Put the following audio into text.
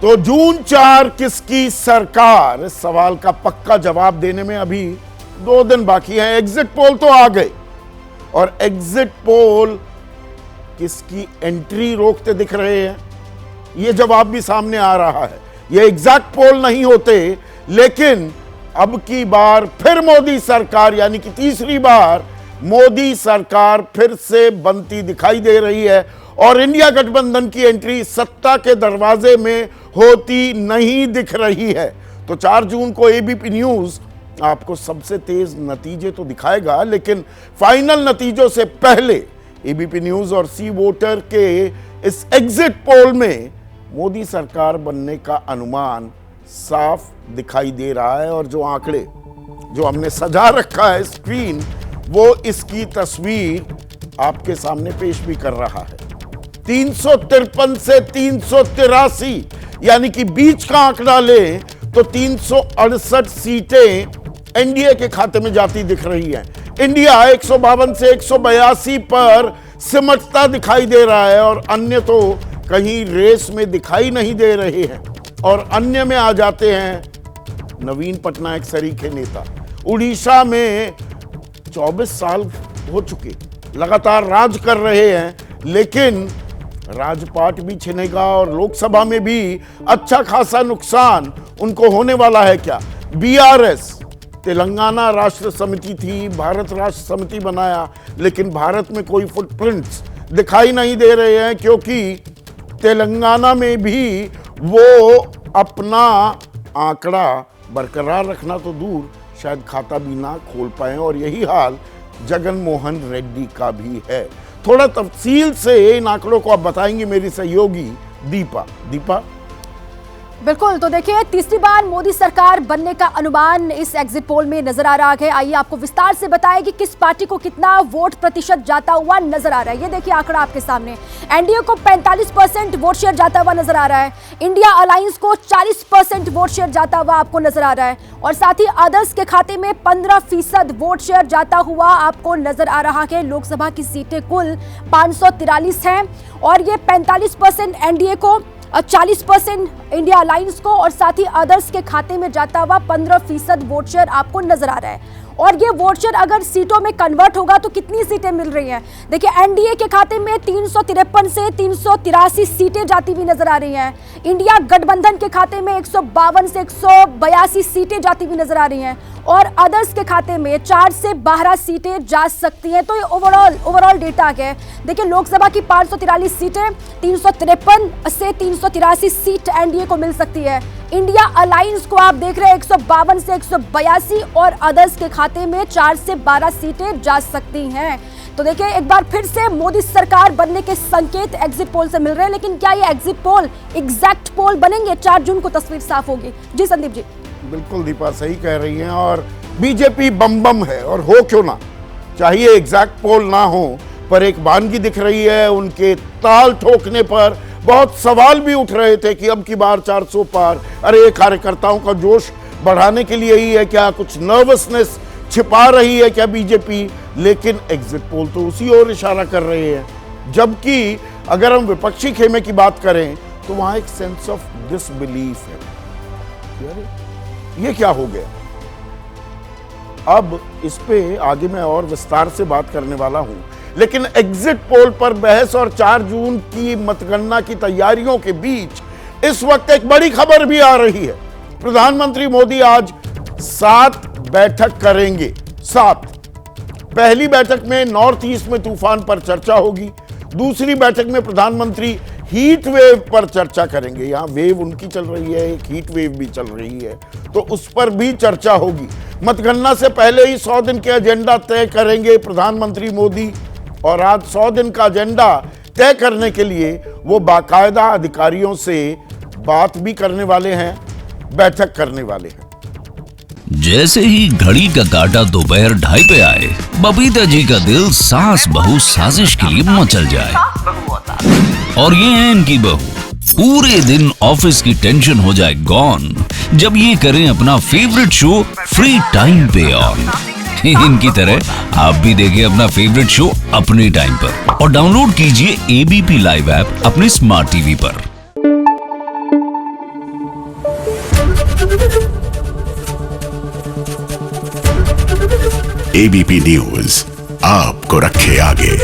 तो जून 4 किसकी सरकार, इस सवाल का पक्का जवाब देने में अभी 2 दिन बाकी हैं। एग्जिट पोल तो आ गए और एग्जिट पोल किसकी एंट्री रोकते दिख रहे हैं, यह जवाब भी सामने आ रहा है। ये एग्जैक्ट पोल नहीं होते, लेकिन अब की बार फिर मोदी सरकार, यानी कि तीसरी बार मोदी सरकार फिर से बनती दिखाई दे रही है और इंडिया गठबंधन की एंट्री सत्ता के दरवाजे में होती नहीं दिख रही है। तो 4 जून को एबीपी न्यूज आपको सबसे तेज नतीजे तो दिखाएगा, लेकिन फाइनल नतीजों से पहले एबीपी न्यूज और सी वोटर के इस एग्जिट पोल में मोदी सरकार बनने का अनुमान साफ दिखाई दे रहा है। और जो आंकड़े जो हमने सजा रखा है स्क्रीन, वो इसकी तस्वीर आपके सामने पेश भी कर रहा है। 353 से 383, यानी कि बीच का आंकड़ा ले तो 368 सीटें एनडीए के खाते में जाती दिख रही हैं। इंडिया 152 से 182 पर सिमटता दिखाई दे रहा है और अन्य तो कहीं रेस में दिखाई नहीं दे रहे हैं। और अन्य में आ जाते हैं नवीन पटनायक सरीखे नेता। उड़ीसा में 24 साल हो चुके, लगातार राज कर रहे हैं, लेकिन राजपाट भी छिनेगा और लोकसभा में भी अच्छा खासा नुकसान उनको होने वाला है। क्या बीआरएस, तेलंगाना राष्ट्र समिति थी, भारत राष्ट्र समिति बनाया, लेकिन भारत में कोई फुटप्रिंट्स दिखाई नहीं दे रहे हैं, क्योंकि तेलंगाना में भी वो अपना आंकड़ा बरकरार रखना तो दूर, शायद खाता भी ना खोल पाए। और यही हाल जगन मोहन रेड्डी का भी है। थोड़ा तफसील से इन आंकड़ों को आप बताएंगी मेरी सहयोगी दीपा। बिल्कुल, तो देखिए तीसरी बार मोदी सरकार बनने का अनुमान इस एग्जिट पोल में नजर आ रहा है। आइए आपको विस्तार से बताएं कि किस पार्टी को कितना वोट प्रतिशत जाता हुआ नजर आ रहा है। ये देखिए आंकड़ा आपके सामने, एनडीए को 45% वोट शेयर जाता हुआ नजर आ रहा है, इंडिया अलायंस को 40% वोट शेयर जाता हुआ आपको नजर आ रहा है, और साथ ही अदर्स के खाते में 15% वोट शेयर जाता हुआ आपको नजर आ रहा है। लोकसभा की सीटें कुल 543 हैं और ये 45% एनडीए को, 40% इंडिया अलायंस को और साथ ही अदर्स के खाते में जाता हुआ 15% वोट शेयर आपको नजर आ रहा है। और ये वोट शेयर अगर सीटों में कन्वर्ट होगा तो कितनी सीटें मिल रही हैं? देखिए एनडीए के खाते में 353 से 383 सीटें जाती हुई नजर आ रही हैं। इंडिया गठबंधन के खाते में 152 से 182 सीटें जाती हुई नजर आ रही हैं और अदर्स के खाते में 4 से 12 सीटें जा सकती हैं। तो ये ओवरऑल डेटा है। देखिए लोकसभा की 543 सीटें, 353 से 383 सीट एनडीए को मिल सकती है। इंडिया अलायंस को आप देख रहे हैं 152 से 182 और अदर्स के खाते में 4 से 12 सीटें जा सकती हैं। तो देखिए एक बार फिर से मोदी सरकार बनने के संकेत एग्जिट पोल से मिल रहे हैं, लेकिन क्या ये एग्जिट पोल एग्जैक्ट पोल बनेंगे? 4 जून को तस्वीर साफ होगी। जी संदीप जी। बिल्कुल दीपा सही कह रही हैं और बीजेपी बम है और हो क्यों ना, चाहिए एग्जैक्ट पोल ना हो, पर एक वानगी दिख रही है। उनके ताल ठोकने पर बहुत सवाल भी उठ रहे थे कि अब की बार 400 पार, अरे कार्यकर्ताओं का जोश बढ़ाने के लिए ही है क्या, कुछ नर्वसनेस छिपा रही है क्या बीजेपी? लेकिन एग्जिट पोल तो उसी ओर इशारा कर रहे हैं। जबकि अगर हम विपक्षी खेमे की बात करें तो वहां एक सेंस ऑफ डिसबिलीफ है। ये क्या हो गया? अब इस पे आगे मैं और विस्तार से बात करने वाला हूं, लेकिन एग्जिट पोल पर बहस और 4 जून की मतगणना की तैयारियों के बीच इस वक्त एक बड़ी खबर भी आ रही है। प्रधानमंत्री मोदी आज 7 बैठक करेंगे। 7। पहली बैठक में नॉर्थ ईस्ट में तूफान पर चर्चा होगी। दूसरी बैठक में प्रधानमंत्री हीट वेव पर चर्चा करेंगे। यहां वेव उनकी चल रही है, एक हीट वेव भी चल रही है, तो उस पर भी चर्चा होगी। मतगणना से पहले ही 100 दिन के एजेंडा तय करेंगे प्रधानमंत्री मोदी और आज 100 दिन का एजेंडा तय करने के लिए वो बाकायदा अधिकारियों से बात भी करने वाले हैं, बैठक करने वाले हैं। जैसे ही घड़ी का काटा दोपहर 2:30 पे आए, बबीता जी का दिल सास बहू साजिश के लिए मचल जाए। और ये है इनकी बहू, पूरे दिन ऑफिस की टेंशन हो जाए गॉन जब ये करें अपना फेवरेट शो फ्री टाइम पे ऑन। इनकी तरह आप भी देखिए अपना फेवरेट शो अपने टाइम पर और डाउनलोड कीजिए एबीपी लाइव ऐप अपने स्मार्ट टीवी पर। एबीपी न्यूज आपको रखे आगे।